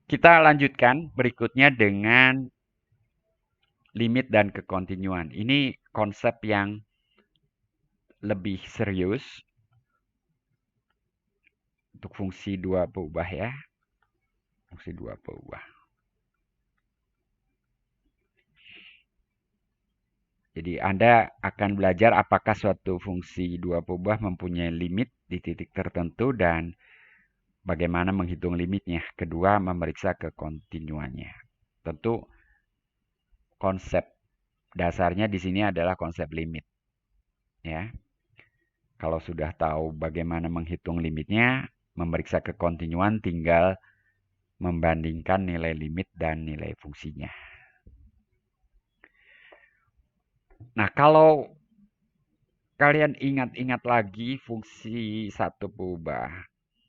Kita lanjutkan berikutnya dengan limit dan kekontinuan. Ini konsep yang lebih serius untuk fungsi dua peubah ya. Fungsi dua peubah. Jadi Anda akan belajar apakah suatu fungsi dua peubah mempunyai limit di titik tertentu dan bagaimana menghitung limitnya. Kedua, memeriksa kekontinuannya. Tentu konsep dasarnya di sini adalah konsep limit. Ya, kalau sudah tahu bagaimana menghitung limitnya, memeriksa kekontinuan tinggal membandingkan nilai limit dan nilai fungsinya. Nah, kalau kalian ingat-ingat lagi fungsi satu peubah,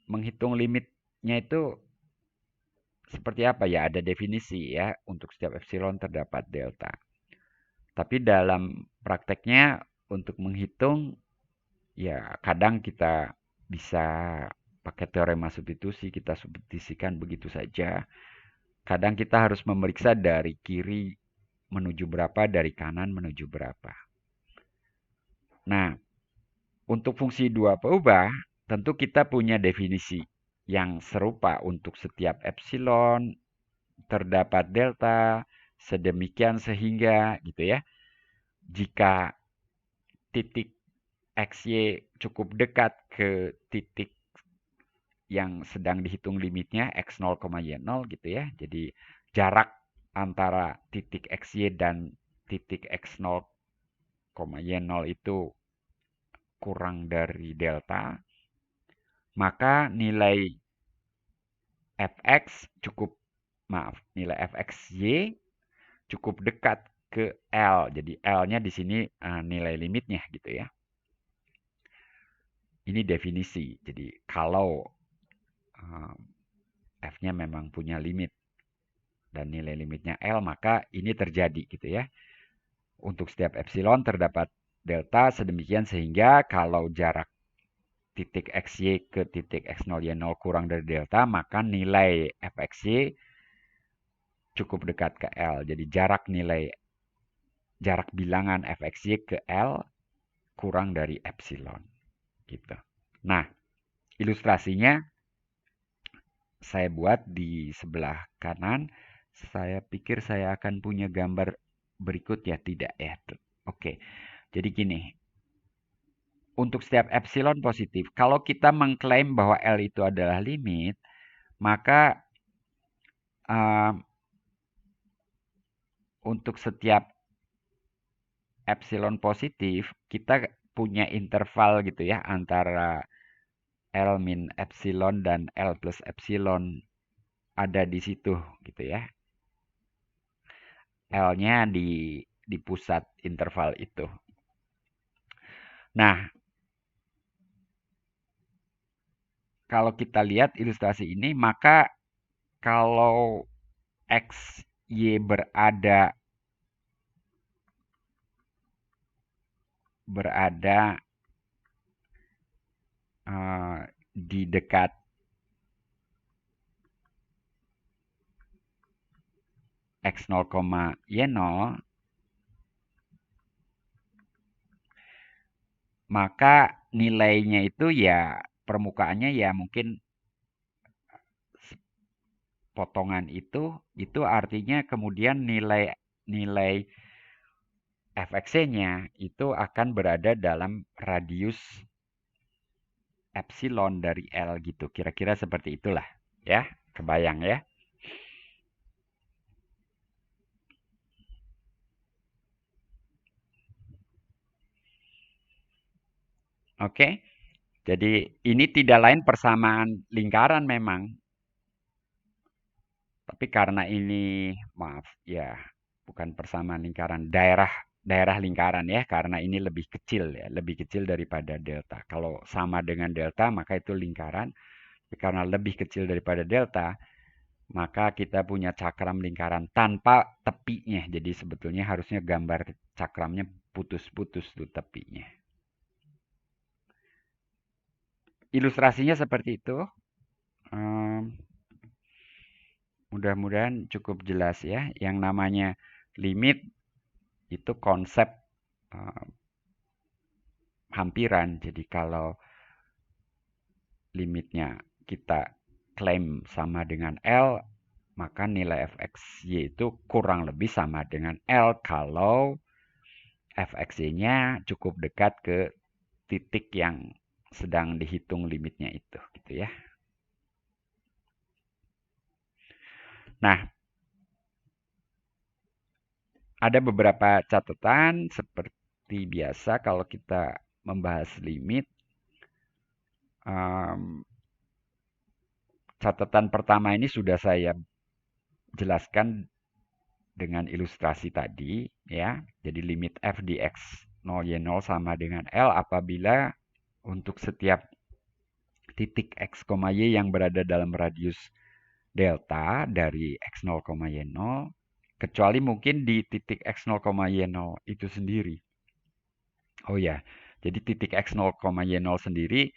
menghitung limitnya itu seperti apa ya? Ada definisi ya, untuk setiap epsilon terdapat delta. Tapi dalam prakteknya untuk menghitung, ya kadang kita bisa pakai teorema substitusi, kita substitusikan begitu saja. Kadang kita harus memeriksa dari kiri menuju berapa, dari kanan menuju berapa. Nah, untuk fungsi dua peubah, tentu kita punya definisi yang serupa untuk setiap epsilon, terdapat delta, sedemikian sehingga gitu ya. Jika titik XY cukup dekat ke titik yang sedang dihitung limitnya X0, Y0 gitu ya. Jadi jarak antara titik XY dan titik X0, Y0 itu kurang dari delta, maka nilai fx cukup, maaf, nilai fxy cukup dekat ke L. Jadi L-nya di sini nilai limitnya gitu ya. Ini definisi. Jadi kalau F-nya memang punya limit dan nilai limitnya L, maka ini terjadi gitu ya. Untuk setiap epsilon terdapat delta sedemikian sehingga kalau jarak titik XY ke titik X0, Y0 kurang dari delta, maka nilai fxy cukup dekat ke L. Jadi jarak bilangan fxy ke L kurang dari epsilon gitu. Nah, ilustrasinya saya buat di sebelah kanan. Saya pikir saya akan punya gambar berikut ya, tidak ya. Oke. Jadi gini, untuk setiap epsilon positif, kalau kita mengklaim bahwa L itu adalah limit, maka uh, untuk setiap epsilon positif, kita punya interval gitu ya, antara L min epsilon dan L plus epsilon ada di situ gitu ya. L-nya di pusat interval itu. Nah, kalau kita lihat ilustrasi ini, maka kalau X, Y berada di dekat X0, Y0, maka nilainya itu ya permukaannya ya mungkin potongan itu artinya kemudian nilai fxc-nya itu akan berada dalam radius epsilon dari L gitu. Kira-kira seperti itulah ya. Kebayang ya? Oke. Jadi ini tidak lain persamaan lingkaran memang. Tapi karena ini, maaf ya, bukan persamaan lingkaran, daerah lingkaran ya, karena ini lebih kecil ya, lebih kecil daripada delta. Kalau sama dengan delta, maka itu lingkaran. Tapi karena lebih kecil daripada delta, maka kita punya cakram lingkaran tanpa tepinya. Jadi sebetulnya harusnya gambar cakramnya putus-putus tuh tepinya. Ilustrasinya seperti itu. Mudah-mudahan cukup jelas ya. Yang namanya limit itu konsep uh, hampiran. Jadi kalau limitnya kita klaim sama dengan L, maka nilai fxy itu kurang lebih sama dengan L kalau fxy-nya cukup dekat ke titik yang sedang dihitung limitnya itu, gitu ya. Nah, ada beberapa catatan seperti biasa kalau kita membahas limit. Catatan pertama ini sudah saya jelaskan dengan ilustrasi tadi, ya. Jadi limit f di x 0y0 sama dengan L apabila untuk setiap titik x, y yang berada dalam radius delta dari x0, y0, kecuali mungkin di titik x0, y0 itu sendiri. Oh ya, jadi titik x0, y0 sendiri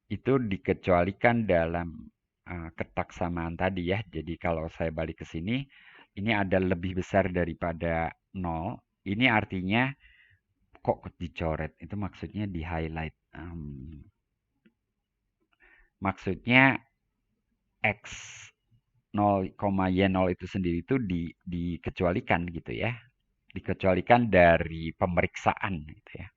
itu dikecualikan dalam ketaksamaan tadi ya. Jadi kalau saya balik ke sini, ini ada lebih besar daripada 0. Ini artinya kok dicoret? Itu maksudnya di highlight. Maksudnya x 0, y0 itu sendiri itu dikecualikan gitu ya. Dikecualikan dari pemeriksaan gitu ya.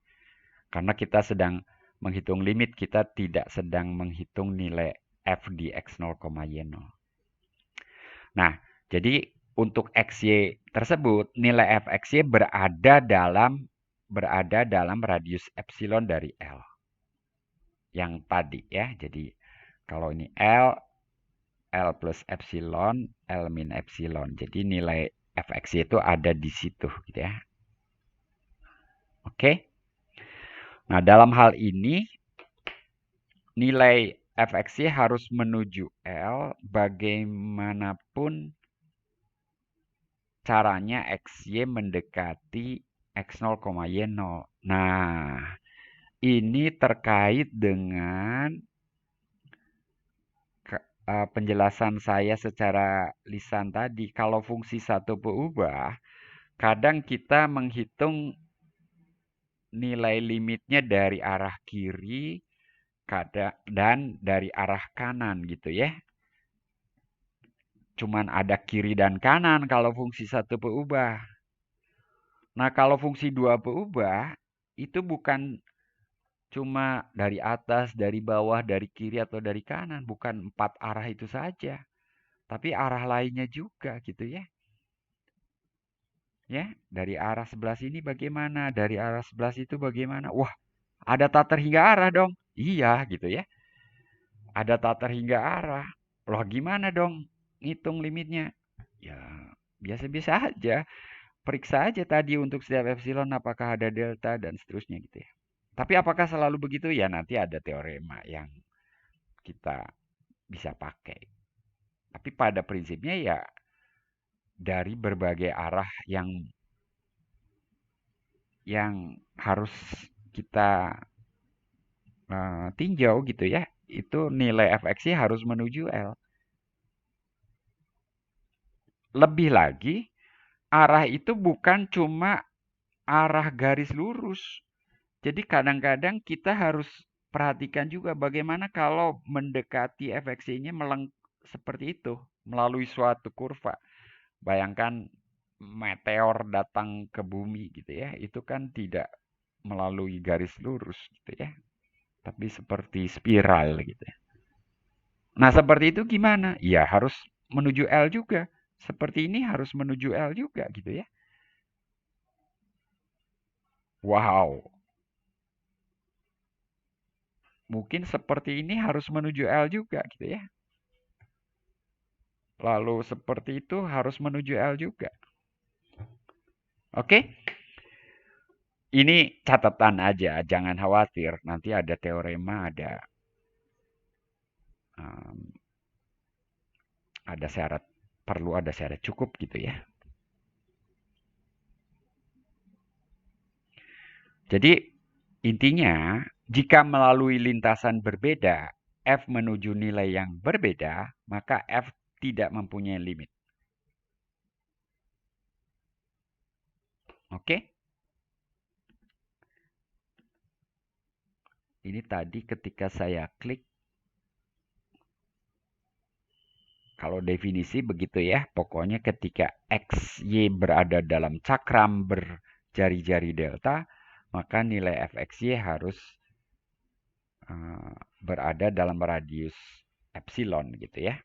Karena kita sedang menghitung limit, kita tidak sedang menghitung nilai f di x0, y0. Nah, jadi untuk xy tersebut, nilai fxy berada dalam radius epsilon dari L. Yang tadi ya, jadi kalau ini L plus epsilon, L min epsilon. Jadi nilai fxy itu ada di situ gitu ya. Oke. Nah, dalam hal ini nilai fxy harus menuju L bagaimanapun caranya xy mendekati x0, y0. Nah, ini terkait dengan penjelasan saya secara lisan tadi. Kalau fungsi satu berubah, kadang kita menghitung nilai limitnya dari arah kiri dan dari arah kanan gitu ya. Cuman ada kiri dan kanan kalau fungsi satu berubah. Nah, kalau fungsi dua berubah, itu bukan cuma dari atas, dari bawah, dari kiri atau dari kanan. Bukan 4 arah itu saja. Tapi arah lainnya juga gitu ya. Ya, dari arah sebelah sini bagaimana? Dari arah sebelah situ bagaimana? Wah, ada tak terhingga arah dong. Iya gitu ya. Ada tak terhingga arah. Loh gimana dong ngitung limitnya? Ya, biasa-biasa aja. Periksa aja tadi untuk setiap epsilon apakah ada delta dan seterusnya gitu ya. Tapi apakah selalu begitu? Ya nanti ada teorema yang kita bisa pakai. Tapi pada prinsipnya ya dari berbagai arah yang harus kita tinjau gitu ya. Itu nilai fxy harus menuju L. Lebih lagi, arah itu bukan cuma arah garis lurus. Jadi kadang-kadang kita harus perhatikan juga bagaimana kalau mendekati fxy-nya seperti itu melalui suatu kurva. Bayangkan meteor datang ke bumi gitu ya, itu kan tidak melalui garis lurus gitu ya, tapi seperti spiral gitu ya. Nah, seperti itu gimana? Ya harus menuju L juga. Seperti ini harus menuju L juga gitu ya. Wow. Mungkin seperti ini harus menuju L juga gitu ya. Lalu seperti itu harus menuju L juga. Oke? Ini catatan aja, jangan khawatir. Nanti ada teorema, um, ada syarat, perlu ada syarat cukup gitu ya. Jadi intinya, jika melalui lintasan berbeda, f menuju nilai yang berbeda, maka f tidak mempunyai limit. Oke? Ini tadi ketika saya klik, kalau definisi begitu ya, pokoknya ketika X, Y berada dalam cakram berjari-jari delta, maka nilai fxy harus berada dalam radius epsilon gitu ya.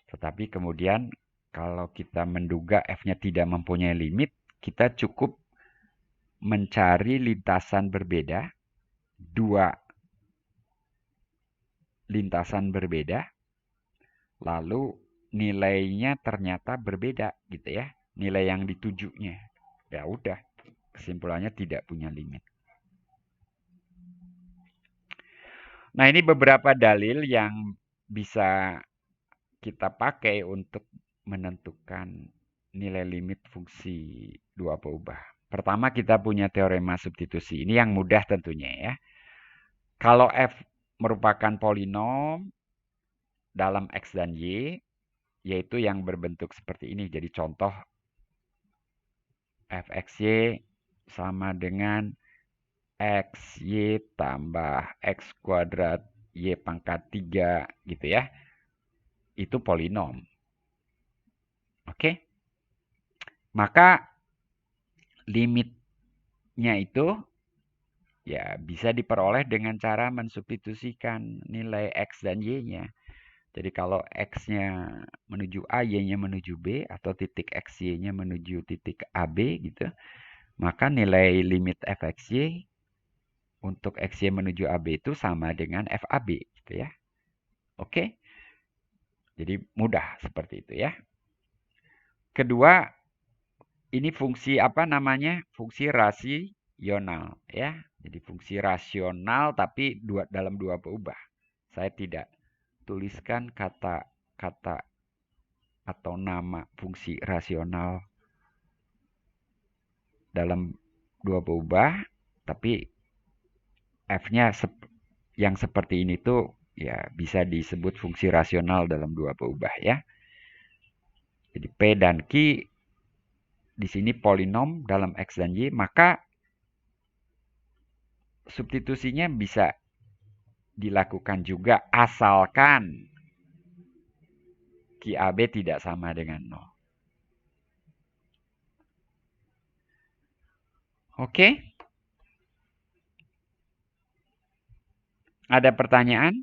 Tetapi kemudian kalau kita menduga F-nya tidak mempunyai limit, kita cukup mencari lintasan berbeda, dua lintasan berbeda, lalu nilainya ternyata berbeda gitu ya, nilai yang ditujunya. Ya udah, kesimpulannya tidak punya limit. Nah, ini beberapa dalil yang bisa kita pakai untuk menentukan nilai limit fungsi dua peubah. Pertama kita punya teorema substitusi. Ini yang mudah tentunya ya. Kalau F merupakan polinom dalam X dan Y, yaitu yang berbentuk seperti ini. Jadi contoh fxy sama dengan xy tambah x kuadrat y pangkat 3 gitu ya. Itu polinom. Oke? Maka limitnya itu ya bisa diperoleh dengan cara mensubstitusikan nilai X dan Y-nya. Jadi kalau X-nya menuju A, Y-nya menuju B, atau titik X, Y-nya menuju titik AB gitu, maka nilai limit fxy untuk XY menuju AB itu sama dengan FAB gitu ya. Oke? Jadi mudah seperti itu ya. Kedua, ini fungsi apa namanya? Fungsi rasional ya. Jadi fungsi rasional tapi dalam dua peubah. Saya tidak tuliskan kata-kata atau nama fungsi rasional dalam dua peubah, tapi F-nya yang seperti ini tuh ya bisa disebut fungsi rasional dalam dua peubah ya. Jadi P dan Q di sini polinom dalam X dan Y, maka substitusinya bisa dilakukan juga asalkan QAB tidak sama dengan 0. Oke? Ada pertanyaan?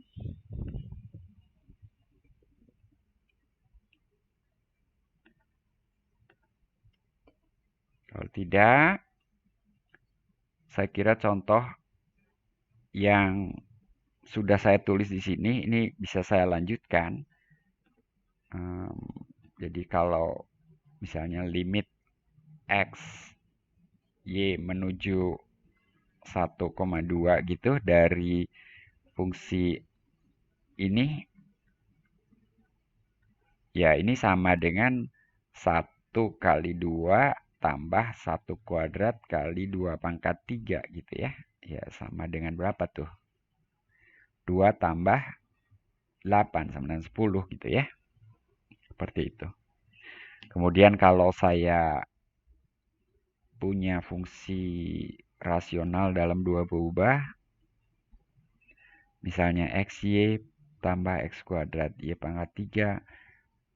Kalau tidak, saya kira contoh yang sudah saya tulis di sini, ini bisa saya lanjutkan. Jadi kalau misalnya limit X, Y menuju 1,2 gitu dari fungsi ini, ya ini sama dengan 1 kali 2 tambah 1 kuadrat kali 2 pangkat 3 gitu ya. Ya sama dengan berapa tuh? 2 tambah 8 sama dengan 10 gitu ya. Seperti itu. Kemudian kalau saya punya fungsi rasional dalam dua peubah, misalnya xy tambah x kuadrat y pangkat 3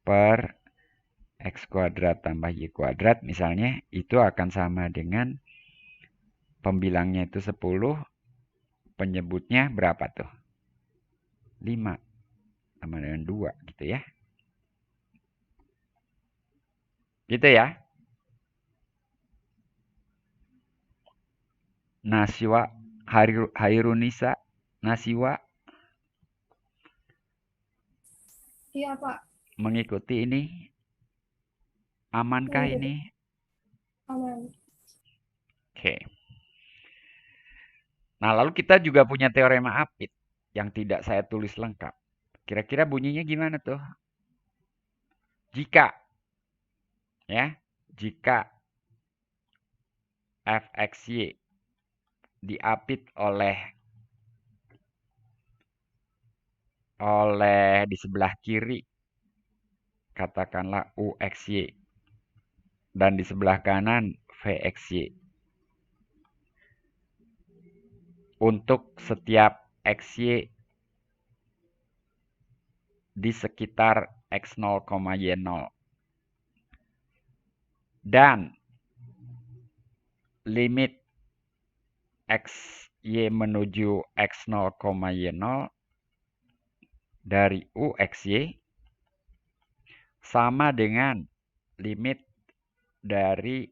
per x kuadrat tambah y kuadrat misalnya, itu akan sama dengan pembilangnya itu 10, penyebutnya berapa tuh? 5 sama dengan 2 gitu ya. Gitu ya. Nasiwa Hairunisa Nasiwa Iya, Pak. mengikuti ini. Amankah Mengikuti. ini? Aman. Oke. Nah, lalu kita juga punya teorema Apit yang tidak saya tulis lengkap. Kira-kira bunyinya gimana tuh? Jika jika fxy diapit oleh oleh di sebelah kiri, katakanlah UXY, dan di sebelah kanan VXY. Untuk setiap XY di sekitar X0, Y0. Dan limit XY menuju X0, Y0 dari UXY sama dengan limit dari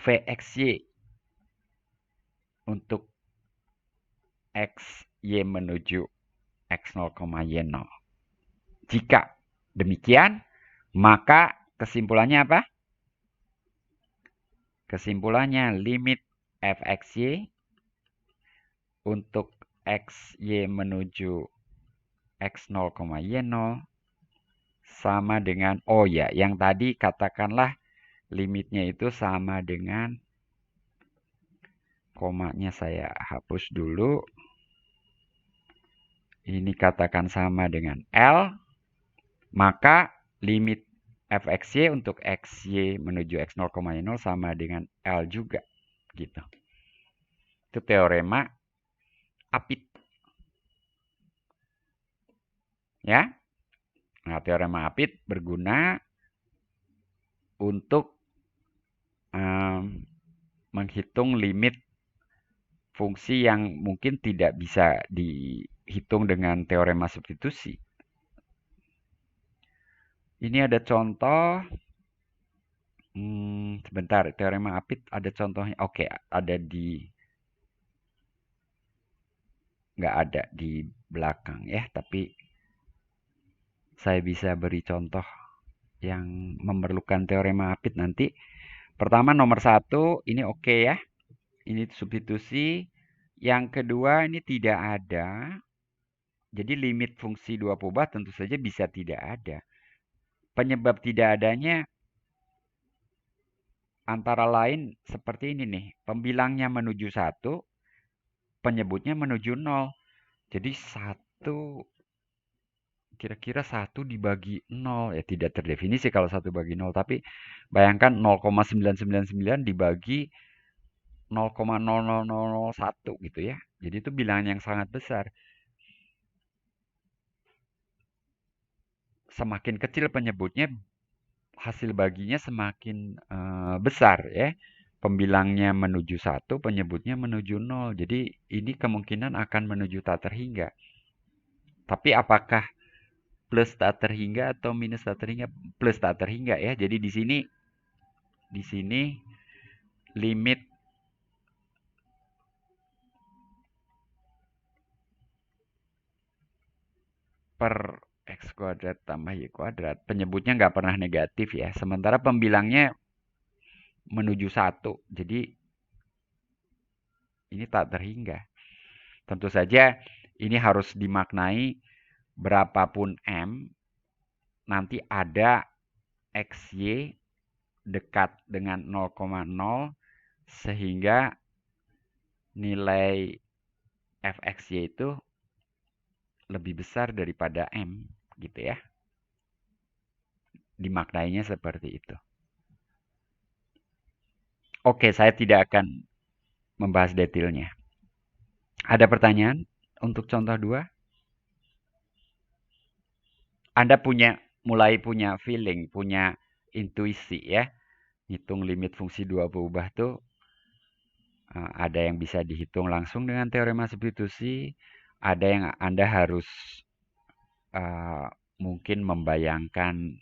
VXY untuk XY menuju X0, Y0. Jika demikian, maka kesimpulannya apa? Kesimpulannya limit fxy untuk xy menuju x0, y0 sama dengan, oh ya, yang tadi katakanlah limitnya itu sama dengan, komanya saya hapus dulu. Ini katakan sama dengan L, maka limit fxy untuk xy menuju x0, y0 sama dengan L juga. Gitu. Itu teorema Apit. Ya. Nah, teorema Apit berguna untuk menghitung limit fungsi yang mungkin tidak bisa dihitung dengan teorema substitusi. Ini ada contoh. Sebentar, teorema Apit ada contohnya. Oke, ada nggak ada di belakang ya, tapi saya bisa beri contoh yang memerlukan teorema Apit nanti. Pertama, nomor 1, ini oke ya. Ini substitusi. Yang kedua, ini tidak ada. Jadi limit fungsi dua pobah tentu saja bisa tidak ada. Penyebab tidak adanya antara lain seperti ini nih. Pembilangnya menuju 1, penyebutnya menuju 0. Jadi 1, kira-kira 1 dibagi 0. Ya tidak terdefinisi kalau 1 bagi 0. Tapi bayangkan 0,999 dibagi 0,00001 gitu ya. Jadi itu bilangan yang sangat besar. Semakin kecil penyebutnya, hasil baginya semakin besar ya. Pembilangnya menuju 1, penyebutnya menuju 0. Jadi ini kemungkinan akan menuju tak terhingga. Tapi apakah plus tak terhingga atau minus tak terhingga? Plus tak terhingga ya. Jadi di sini limit per x kuadrat tambah y kuadrat. Penyebutnya nggak pernah negatif ya. Sementara pembilangnya menuju 1. Jadi ini tak terhingga. Tentu saja ini harus dimaknai berapapun M, nanti ada XY dekat dengan 0,0 sehingga nilai fxy itu lebih besar daripada M gitu ya. Dimaknainya seperti itu. Oke, saya tidak akan membahas detailnya. Ada pertanyaan untuk contoh 2? Anda mulai punya feeling, punya intuisi ya. Hitung limit fungsi dua berubah tuh ada yang bisa dihitung langsung dengan teorema substitusi, ada yang Anda harus mungkin membayangkan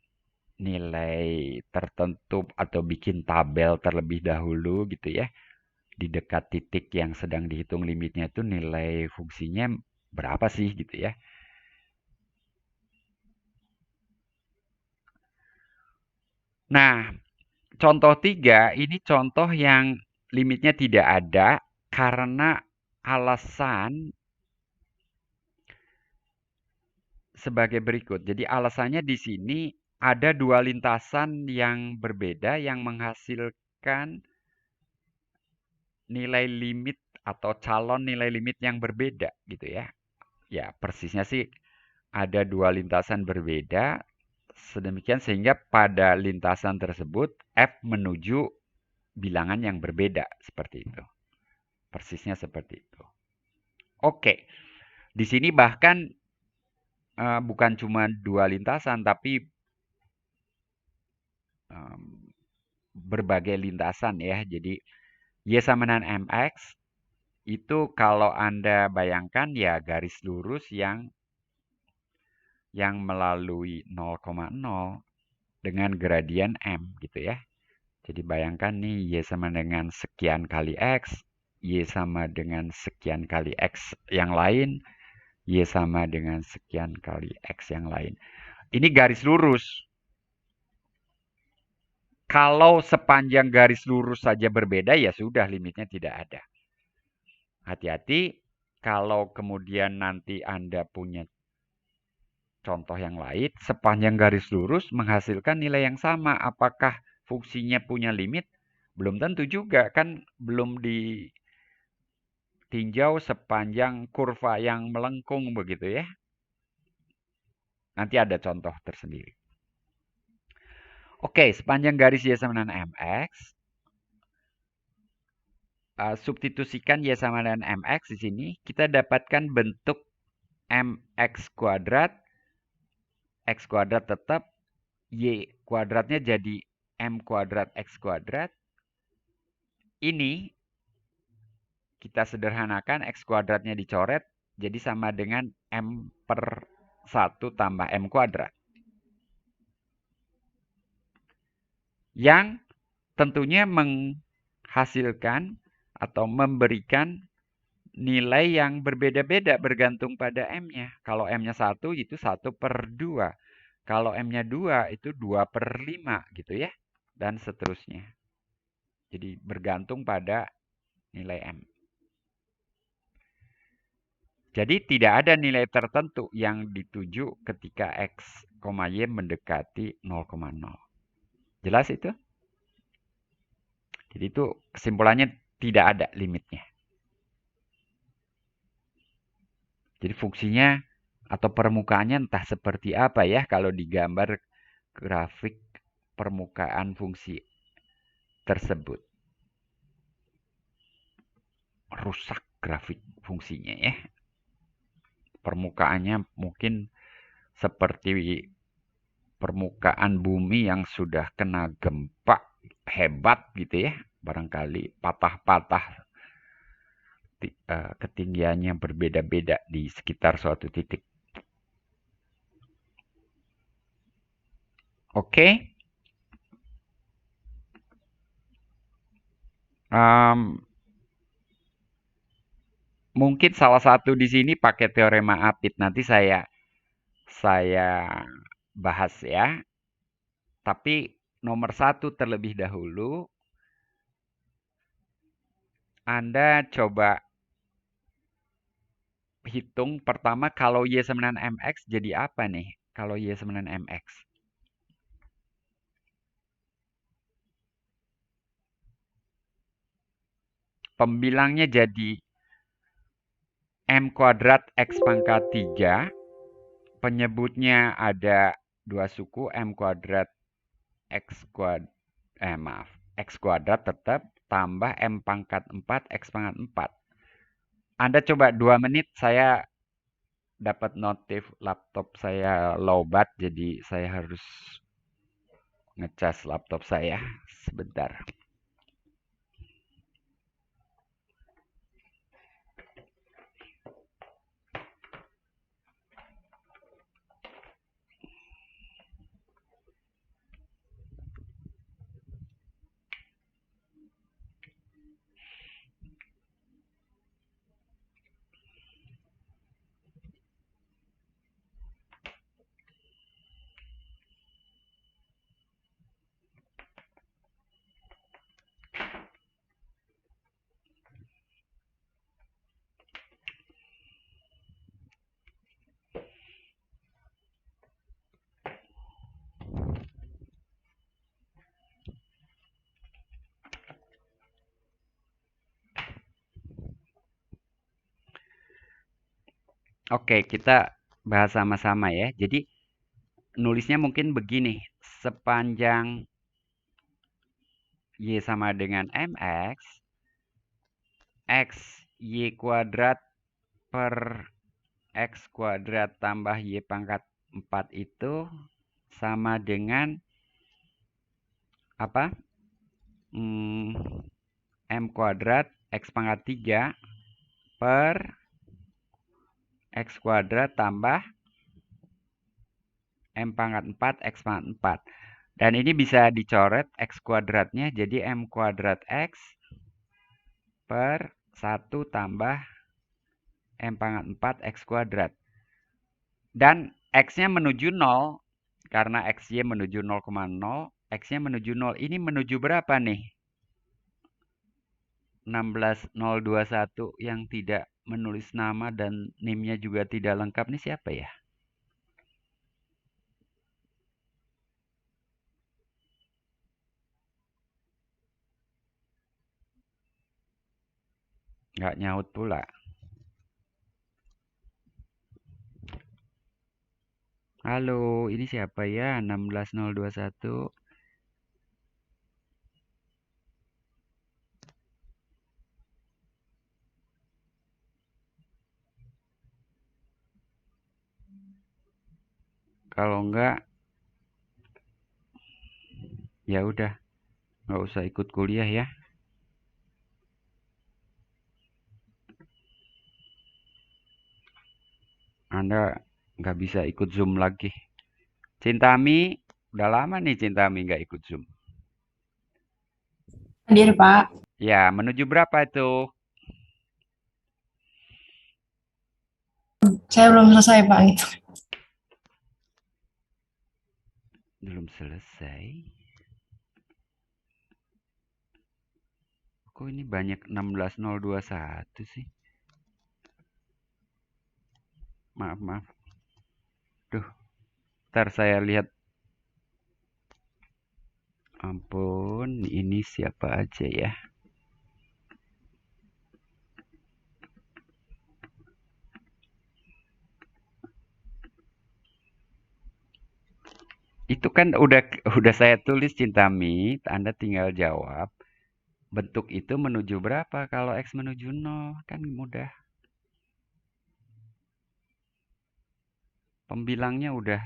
nilai tertentu atau bikin tabel terlebih dahulu gitu ya. Di dekat titik yang sedang dihitung limitnya itu nilai fungsinya berapa sih gitu ya. Nah, contoh 3 ini contoh yang limitnya tidak ada karena alasan sebagai berikut. Jadi alasannya di sini ada dua lintasan yang berbeda yang menghasilkan nilai limit atau calon nilai limit yang berbeda gitu ya. Ya, persisnya sih ada dua lintasan berbeda, sedemikian sehingga pada lintasan tersebut F menuju bilangan yang berbeda, seperti itu. Persisnya seperti itu. Oke, di sini bahkan bukan cuma dua lintasan, tapi berbagai lintasan ya. Jadi Y sama dengan MX itu kalau Anda bayangkan ya garis lurus yang melalui 0,0 dengan gradien M gitu ya. Jadi bayangkan nih Y sama dengan sekian kali X, Y sama dengan sekian kali X yang lain, Y sama dengan sekian kali X yang lain. Ini garis lurus. Kalau sepanjang garis lurus saja berbeda, ya sudah limitnya tidak ada. Hati-hati kalau kemudian nanti Anda punya contoh yang lain, sepanjang garis lurus menghasilkan nilai yang sama. Apakah fungsinya punya limit? Belum tentu juga, kan belum ditinjau sepanjang kurva yang melengkung begitu ya. Nanti ada contoh tersendiri. Oke, sepanjang garis Y sama dengan MX, substitusikan Y sama dengan MX di sini, kita dapatkan bentuk MX kuadrat, X kuadrat tetap, Y kuadratnya jadi M kuadrat X kuadrat. Ini kita sederhanakan, X kuadratnya dicoret, jadi sama dengan M per 1 tambah M kuadrat. Yang tentunya menghasilkan atau memberikan nilai yang berbeda-beda bergantung pada M-nya. Kalau M-nya 1 itu 1 per 2. Kalau M-nya 2 itu 2 per 5 gitu ya. Dan seterusnya. Jadi bergantung pada nilai M. Jadi tidak ada nilai tertentu yang dituju ketika X, Y mendekati 0,0. Jelas itu? Jadi itu kesimpulannya tidak ada limitnya. Jadi fungsinya atau permukaannya entah seperti apa ya kalau digambar grafik permukaan fungsi tersebut. Rusak grafik fungsinya ya. Permukaannya mungkin seperti permukaan bumi yang sudah kena gempa hebat gitu ya. Barangkali patah-patah ketinggiannya berbeda-beda di sekitar suatu titik. Oke. Mungkin salah satu di sini pakai teorema Apit. Nanti saya bahas ya. Tapi nomor 1 terlebih dahulu, Anda coba hitung pertama kalau Y sama dengan MX jadi apa nih? Kalau Y sama dengan MX. Pembilangnya jadi M kuadrat X pangkat 3. Penyebutnya ada dua suku, M kuadrat X kuadrat, X kuadrat tetap tambah M pangkat 4 X pangkat 4. Anda coba 2 menit, saya dapat notif laptop saya lowbat, jadi saya harus ngecas laptop saya sebentar. Oke, kita bahas sama-sama ya. Jadi nulisnya mungkin begini. Sepanjang Y sama dengan MX, X Y kuadrat per X kuadrat tambah Y pangkat 4 itu sama dengan apa? Hmm, M kuadrat X pangkat 3 per X kuadrat tambah M pangkat 4 X pangkat 4. Dan ini bisa dicoret X kuadratnya jadi M kuadrat X per 1 tambah M pangkat 4 X kuadrat. Dan X-nya menuju 0, karena XY menuju 0,0, X-nya menuju 0. Ini menuju berapa nih? 16021 yang tidak menulis nama dan NIM-nya juga tidak lengkap. Ini siapa ya? Nggak nyaut pula. Halo, ini siapa ya? 16021. Kalau enggak, ya udah, nggak usah ikut kuliah ya. Anda nggak bisa ikut Zoom lagi. Cintami, udah lama nih Cintami nggak ikut Zoom. Hadir, Pak. Ya, menuju berapa itu? Saya belum selesai, Pak. Gitu. Belum selesai. Kok ini banyak 16021 sih? Maaf, maaf. Duh, ntar saya lihat. Ampun, ini siapa aja ya? Itu kan udah saya tulis Cintami, Anda tinggal jawab. Bentuk itu menuju berapa? Kalau X menuju 0, kan mudah. Pembilangnya udah.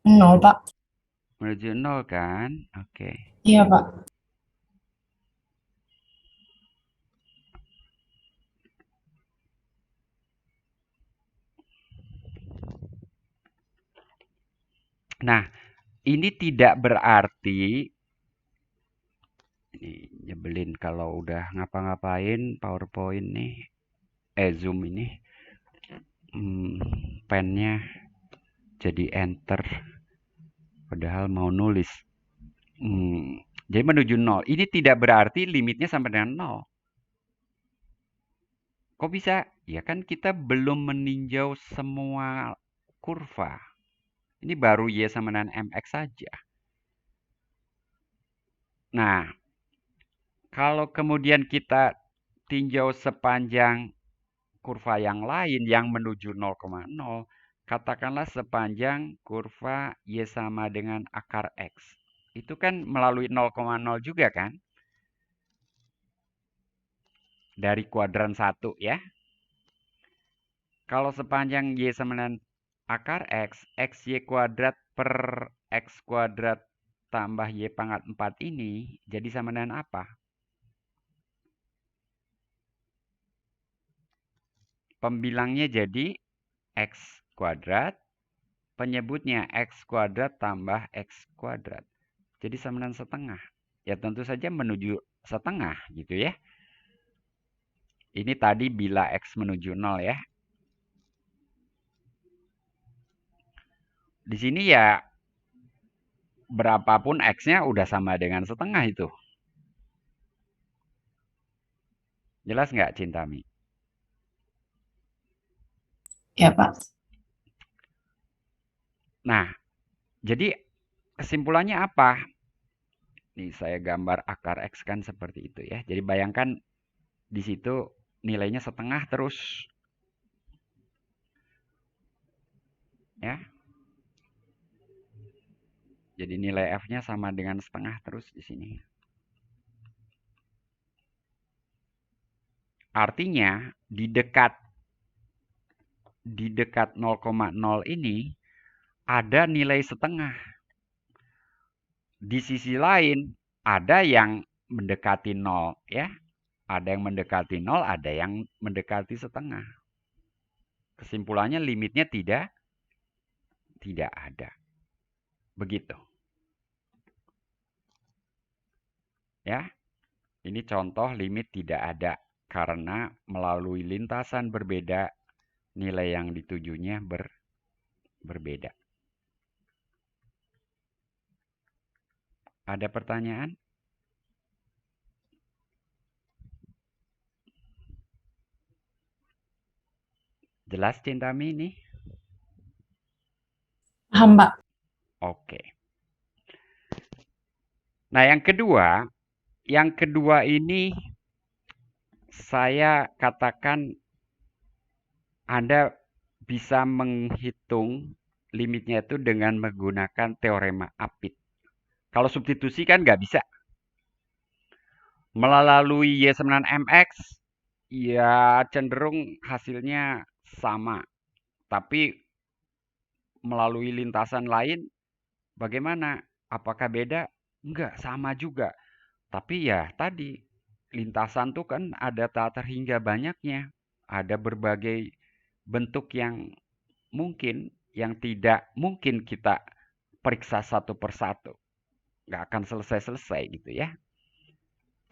Nol, Pak. Menuju 0 kan? Oke. Iya, Pak. Nah, ini tidak berarti, ini nyebelin kalau udah ngapa-ngapain PowerPoint nih, Zoom ini, pennya jadi enter, padahal mau nulis. Jadi menuju 0. Ini tidak berarti limitnya sampai dengan 0. Kok bisa? Ya kan kita belum meninjau semua kurva. Ini baru Y sama dengan MX saja. Nah, kalau kemudian kita tinjau sepanjang kurva yang lain yang menuju 0,0, katakanlah sepanjang kurva Y sama dengan akar X. Itu kan melalui 0,0 juga kan? Dari kuadran 1 ya. Kalau sepanjang Y sama dengan akar X, XY kuadrat per X kuadrat tambah Y pangkat 4 ini jadi sama dengan apa? Pembilangnya jadi X kuadrat, penyebutnya X kuadrat tambah X kuadrat. Jadi sama dengan setengah. Ya tentu saja menuju setengah gitu ya. Ini tadi bila X menuju 0 ya. Di sini ya berapapun X-nya udah sama dengan setengah itu. Jelas nggak Cintami? Ya, Pak. Nah, jadi kesimpulannya apa? Nih saya gambar akar X kan seperti itu ya. Jadi bayangkan di situ nilainya setengah terus. Ya. Jadi nilai F-nya sama dengan setengah terus di sini. Artinya di dekat 0,0 ini ada nilai setengah. Di sisi lain ada yang mendekati 0 ya. Ada yang mendekati 0, ada yang mendekati setengah. Kesimpulannya limitnya tidak ada. Begitu. Ya. Ini contoh limit tidak ada karena melalui lintasan berbeda nilai yang ditujunya berbeda. Ada pertanyaan? Jelas Cintami ini? Paham, Pak. Oke. Nah, yang kedua ini saya katakan Anda bisa menghitung limitnya itu dengan menggunakan teorema Apit. Kalau substitusi kan nggak bisa. Melalui Y9MX, ya cenderung hasilnya sama. Tapi melalui lintasan lain, bagaimana? Apakah beda? Enggak, sama juga. Tapi ya tadi, lintasan tuh kan ada tak terhingga banyaknya. Ada berbagai bentuk yang mungkin, yang tidak mungkin kita periksa satu persatu. Nggak akan selesai-selesai gitu ya.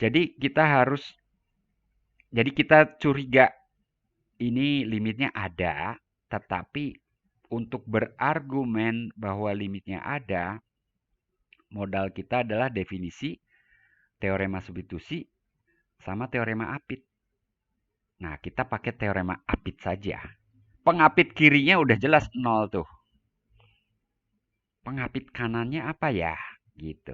Jadi kita curiga ini limitnya ada, tetapi untuk berargumen bahwa limitnya ada, modal kita adalah definisi teorema substitusi sama teorema Apit. Nah, kita pakai teorema Apit saja. Pengapit kirinya udah jelas 0 tuh. Pengapit kanannya apa ya? Gitu.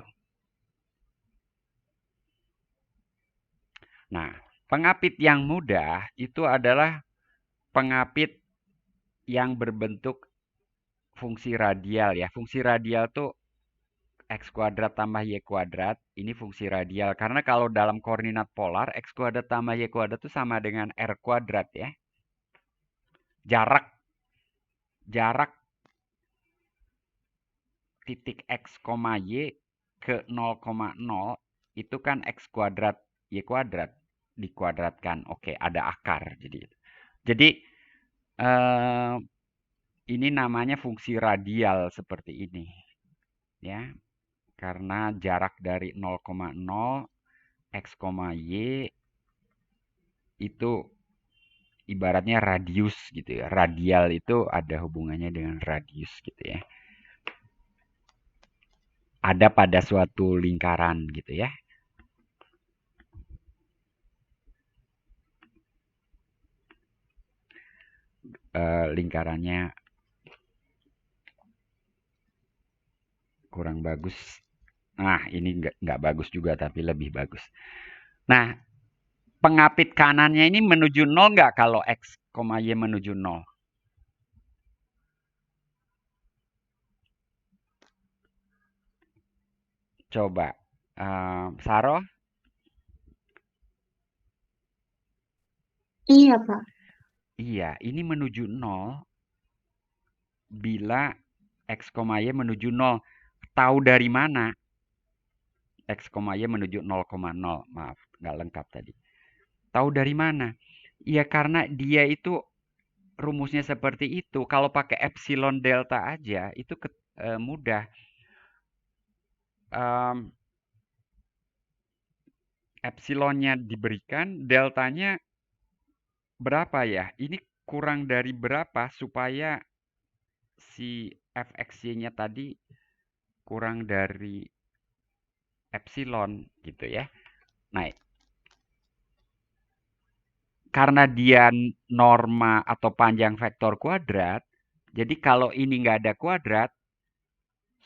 Nah, pengapit yang mudah itu adalah pengapit yang berbentuk fungsi radial ya. Fungsi radial tuh X kuadrat tambah Y kuadrat. Ini fungsi radial. Karena kalau dalam koordinat polar, X kuadrat tambah Y kuadrat itu sama dengan R kuadrat ya. Jarak titik X, Y ke 0,0 itu kan X kuadrat Y kuadrat dikuadratkan. Oke, ada akar. Jadi ini namanya fungsi radial seperti ini. Ya, karena jarak dari 0,0 X, Y itu ibaratnya radius gitu ya. Radial itu ada hubungannya dengan radius gitu ya. Ada pada suatu lingkaran gitu ya. Lingkarannya kurang bagus. Nah, ini nggak bagus juga, tapi lebih bagus. Nah, pengapit kanannya ini menuju 0 nggak kalau X, Y menuju 0? Coba. Saroh? Iya, Pak. Iya, ini menuju 0 bila X, Y menuju 0. Tahu dari mana? X, Y menuju 0,0. Maaf, nggak lengkap tadi. Tahu dari mana? Ya karena dia itu rumusnya seperti itu. Kalau pakai epsilon delta aja, itu mudah. Epsilonnya diberikan, deltanya berapa ya? Ini kurang dari berapa supaya si fxy-nya tadi kurang dari epsilon gitu ya. Nah, karena dia norma atau panjang vektor kuadrat, jadi kalau ini nggak ada kuadrat,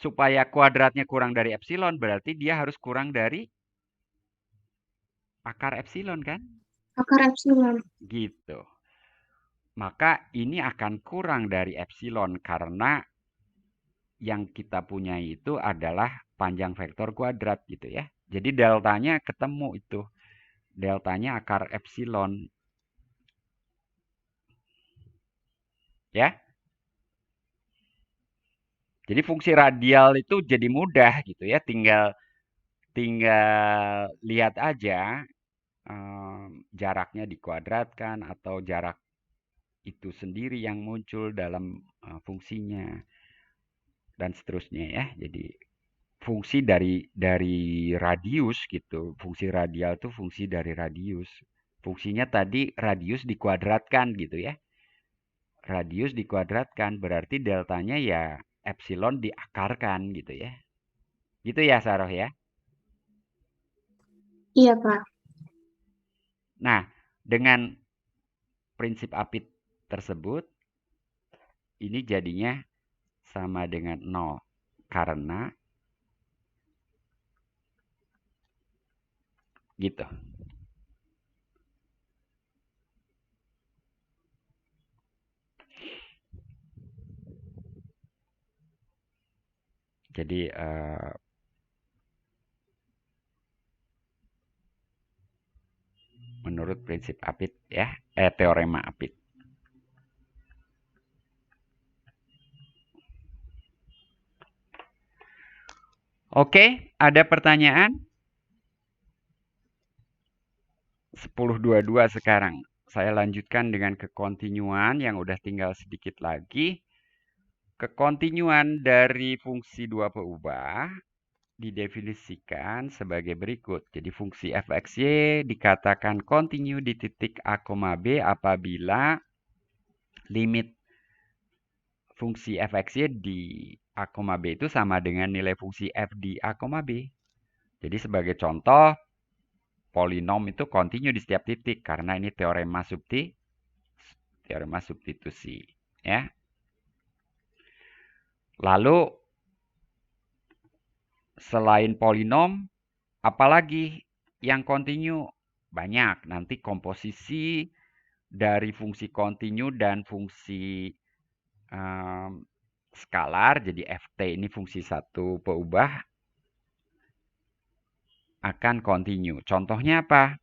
supaya kuadratnya kurang dari epsilon, berarti dia harus kurang dari akar epsilon kan? Akar epsilon. Gitu. Maka ini akan kurang dari epsilon karena yang kita punya itu adalah panjang vektor kuadrat gitu ya. Jadi deltanya ketemu itu. Deltanya akar epsilon. Ya. Jadi fungsi radial itu jadi mudah gitu ya. Tinggal lihat aja jaraknya dikuadratkan atau jarak itu sendiri yang muncul dalam fungsinya dan seterusnya ya. Jadi fungsi dari radius gitu. Fungsi radial itu fungsi dari radius. Fungsinya tadi radius dikuadratkan gitu ya. Radius dikuadratkan berarti deltanya ya epsilon diakarkan gitu ya. Gitu ya Saroh ya. Iya, Pak. Nah, dengan prinsip apit tersebut ini jadinya sama dengan 0 karena gitu. Jadi menurut prinsip apit ya, teorema apit. Oke, ada pertanyaan? 10.22 sekarang. Saya lanjutkan dengan kekontinuan yang udah tinggal sedikit lagi. Kekontinuan dari fungsi dua peubah didefinisikan sebagai berikut. Jadi fungsi f(x)y dikatakan kontinu di titik a, b apabila limit fungsi f(x)y di a, b itu sama dengan nilai fungsi f di a, b. Jadi sebagai contoh, polinom itu kontinu di setiap titik karena ini teorema substitusi. Ya. Lalu selain polinom, apalagi yang kontinu? Banyak. Nanti komposisi dari fungsi kontinu dan fungsi skalar, jadi ft ini fungsi satu peubah, akan kontinu. Contohnya apa?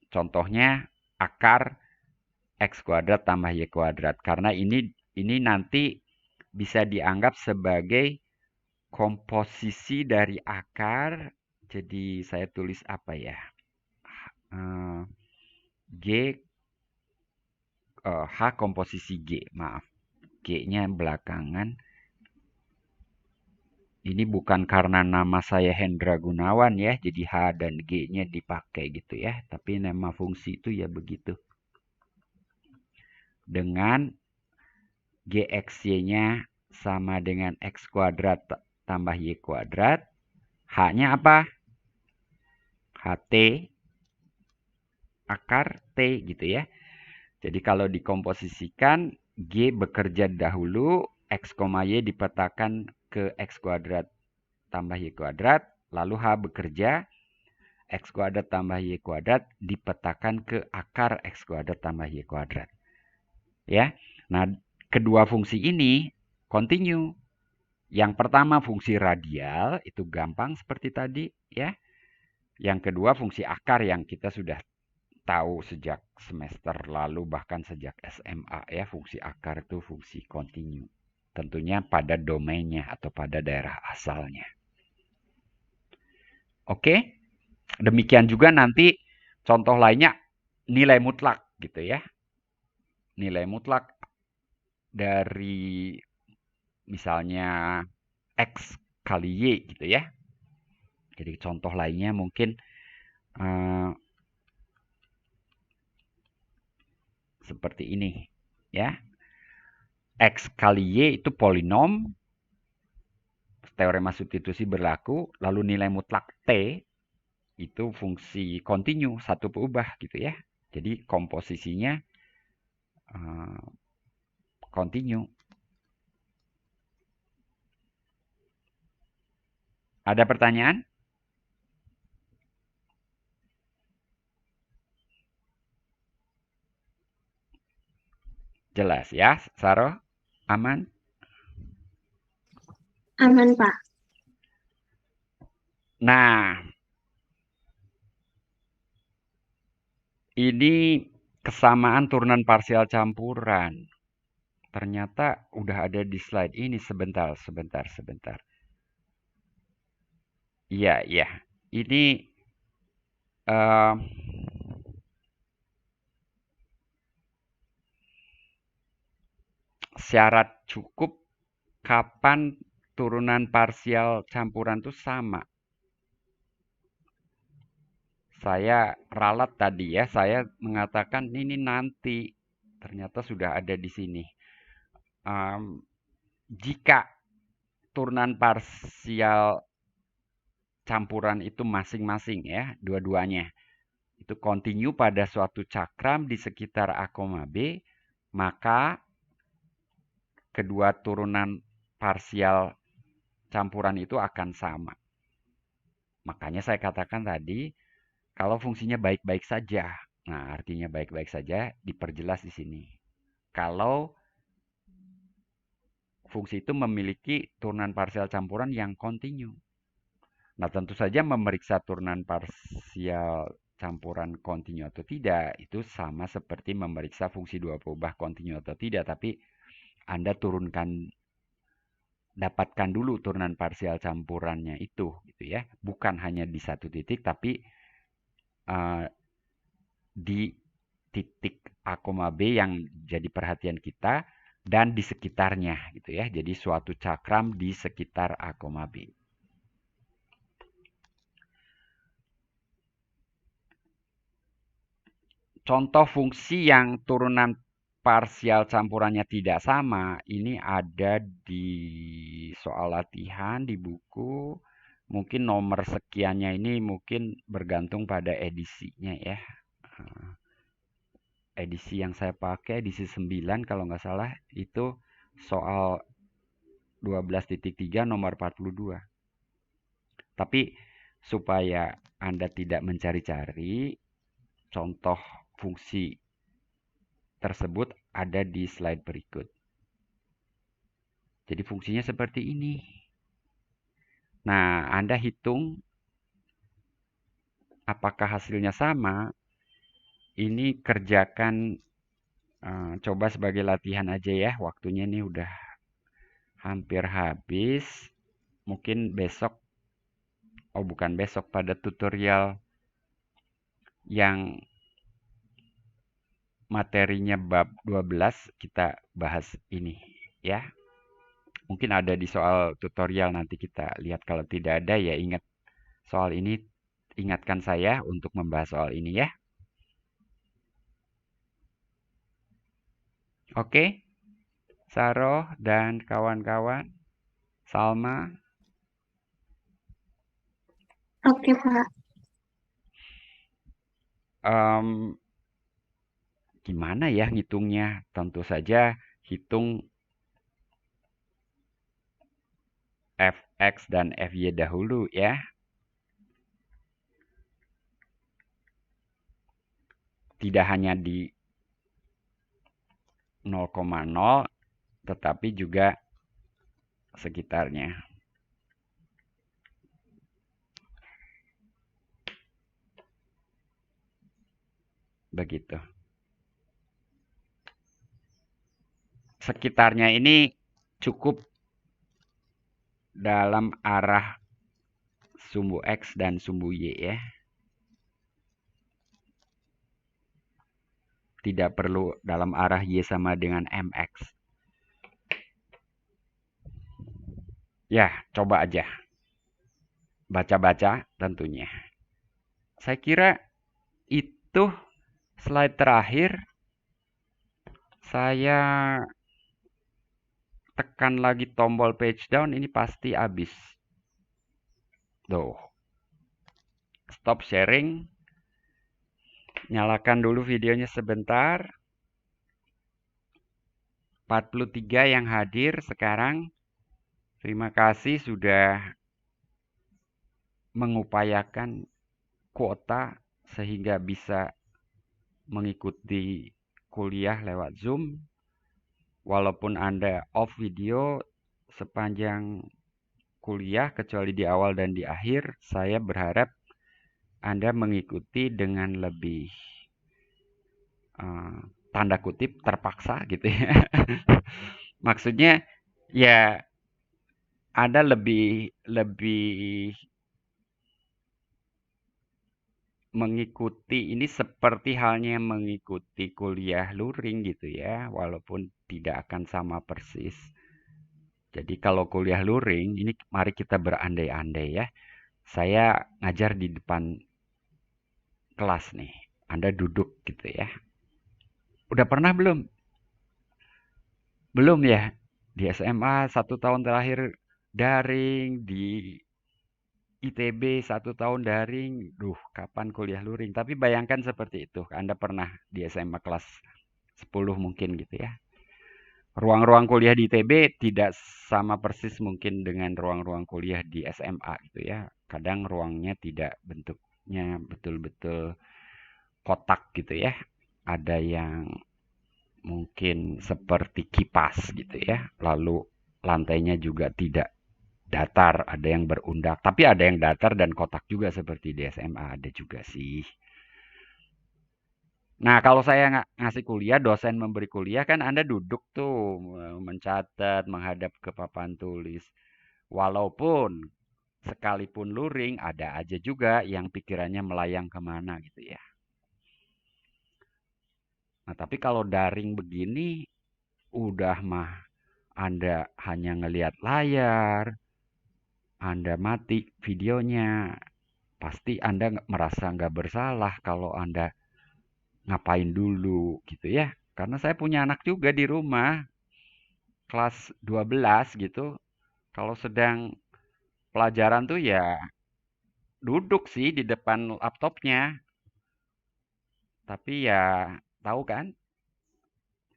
Contohnya akar x kuadrat tambah y kuadrat. Karena ini nanti bisa dianggap sebagai komposisi dari akar. Jadi saya tulis apa ya? G H komposisi G, maaf. G-nya belakangan. Ini bukan karena nama saya Hendra Gunawan ya, jadi H dan G-nya dipakai gitu ya. Tapi nama fungsi itu ya begitu. Dengan GXY-nya sama dengan X kuadrat tambah Y kuadrat. H-nya apa? HT akar T gitu ya. Jadi kalau dikomposisikan, G bekerja dahulu, X, Y dipetakan ke X kuadrat tambah Y kuadrat, lalu H bekerja, X kuadrat tambah Y kuadrat dipetakan ke akar X kuadrat tambah Y kuadrat. Ya, nah kedua fungsi ini kontinu. Yang pertama fungsi radial, itu gampang seperti tadi ya. Yang kedua fungsi akar yang kita sudah tahu sejak semester lalu bahkan sejak SMA ya, fungsi akar itu fungsi kontinu. Tentunya pada domainnya atau pada daerah asalnya. Oke, demikian juga nanti contoh lainnya nilai mutlak gitu ya. Nilai mutlak dari misalnya X kali Y gitu ya. Jadi contoh lainnya mungkin seperti ini ya. X kali Y itu polinom, teorema substitusi berlaku, lalu nilai mutlak T itu fungsi kontinu, satu peubah gitu ya. Jadi komposisinya kontinu. Ada pertanyaan? Jelas ya, Saroh? Aman? Aman, Pak. Nah, ini kesamaan turunan parsial campuran. Ternyata udah ada di slide ini. Sebentar. Iya, iya. Ini syarat cukup kapan turunan parsial campuran itu sama. Saya ralat tadi ya, saya mengatakan ini nanti. Ternyata sudah ada di sini. Jika turunan parsial campuran itu masing-masing ya, dua-duanya. Itu kontinu pada suatu cakram di sekitar A, B, maka kedua turunan parsial campuran itu akan sama. Makanya saya katakan tadi, kalau fungsinya baik-baik saja. Nah, artinya baik-baik saja diperjelas di sini. Kalau fungsi itu memiliki turunan parsial campuran yang kontinu. Nah, tentu saja memeriksa turunan parsial campuran kontinu atau tidak, itu sama seperti memeriksa fungsi dua peubah kontinu atau tidak, tapi Anda dapatkan dulu turunan parsial campurannya itu, gitu ya. Bukan hanya di satu titik, tapi di titik A, B yang jadi perhatian kita dan di sekitarnya, gitu ya. Jadi suatu cakram di sekitar A, B. Contoh fungsi yang turunan parsial campurannya tidak sama, ini ada di soal latihan di buku. Mungkin nomor sekiannya ini mungkin bergantung pada edisinya ya. Edisi yang saya pakai, edisi 9 kalau nggak salah, itu soal 12.3 nomor 42. Tapi supaya Anda tidak mencari-cari, contoh fungsi tersebut ada di slide berikut. Jadi fungsinya seperti ini. Nah, Anda hitung apakah hasilnya sama. Ini kerjakan, coba sebagai latihan aja ya. Waktunya ini udah hampir habis. Mungkin besok, bukan besok, pada tutorial yang materinya bab 12 kita bahas ini ya. Mungkin ada di soal tutorial, nanti kita lihat. Kalau tidak ada ya ingat soal ini, ingatkan saya untuk membahas soal ini ya. Oke, Saroh dan kawan-kawan, Salma. Oke, Pak. Gimana ya ngitungnya? Tentu saja hitung fx dan fy dahulu ya. Tidak hanya di 0,0, tetapi juga sekitarnya. Begitu. Sekitarnya ini cukup dalam arah sumbu X dan sumbu Y ya. Tidak perlu dalam arah Y sama dengan MX. Ya, coba aja. Baca-baca tentunya. Saya kira itu slide terakhir. Saya tekan lagi tombol page down, ini pasti habis. Tuh. Stop sharing. Nyalakan dulu videonya sebentar. 43 yang hadir sekarang. Terima kasih sudah mengupayakan kuota sehingga bisa mengikuti kuliah lewat Zoom. Walaupun Anda off video sepanjang kuliah, kecuali di awal dan di akhir, saya berharap Anda mengikuti dengan lebih tanda kutip terpaksa gitu ya. Maksudnya ya Anda lebih mengikuti ini seperti halnya mengikuti kuliah luring gitu ya, walaupun tidak akan sama persis. Jadi kalau kuliah luring, ini mari kita berandai-andai ya. Saya ngajar di depan kelas nih. Anda duduk gitu ya. Udah pernah belum? Belum ya? Di SMA 1 tahun terakhir daring, di ITB 1 tahun daring. Duh, kapan kuliah luring? Tapi bayangkan seperti itu. Anda pernah di SMA kelas 10 mungkin gitu ya. Ruang-ruang kuliah di ITB tidak sama persis mungkin dengan ruang-ruang kuliah di SMA gitu ya. Kadang ruangnya tidak bentuknya betul-betul kotak gitu ya. Ada yang mungkin seperti kipas gitu ya. Lalu lantainya juga tidak datar, ada yang berundak. Tapi ada yang datar dan kotak juga seperti di SMA, ada juga sih. Nah, kalau saya ngasih kuliah, dosen memberi kuliah kan Anda duduk tuh mencatat, menghadap ke papan tulis. Walaupun sekalipun luring, ada aja juga yang pikirannya melayang kemana gitu ya. Nah, tapi kalau daring begini, udah mah Anda hanya ngelihat layar, Anda mati videonya, pasti Anda merasa nggak bersalah kalau Anda ngapain dulu gitu ya. Karena saya punya anak juga di rumah, kelas 12 gitu. Kalau sedang pelajaran tuh ya duduk sih di depan laptopnya. Tapi ya tahu kan,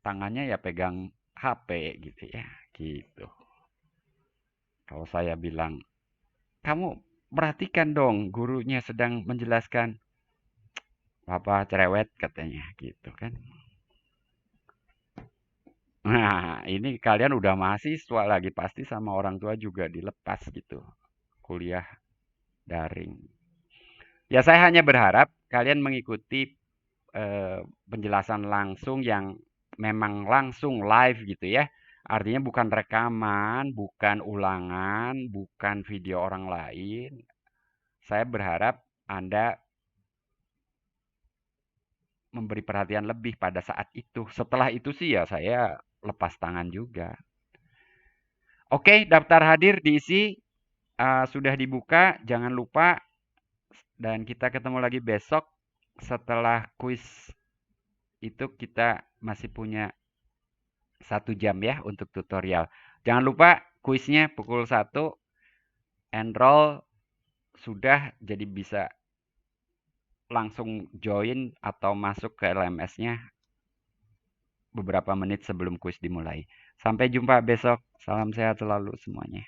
tangannya ya pegang HP gitu ya. Gitu. Kalau saya bilang, kamu perhatikan dong gurunya sedang menjelaskan. Apa cerewet katanya gitu kan. Nah, ini kalian udah mahasiswa lagi, pasti sama orang tua juga dilepas gitu, kuliah daring. Ya saya hanya berharap kalian mengikuti penjelasan langsung yang memang langsung live gitu ya. Artinya bukan rekaman, bukan ulangan, bukan video orang lain. Saya berharap Anda memberi perhatian lebih pada saat itu. Setelah itu sih ya saya lepas tangan juga. Oke, daftar hadir diisi. Sudah dibuka, jangan lupa. Dan kita ketemu lagi besok setelah kuis itu kita masih punya 1 jam ya untuk tutorial. Jangan lupa kuisnya pukul 1, enroll sudah jadi bisa langsung join atau masuk ke LMS-nya beberapa menit sebelum kuis dimulai. Sampai jumpa besok. Salam sehat selalu semuanya.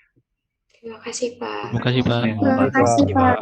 Terima kasih, Pak. Terima kasih, Pak. Terima kasih, Pak.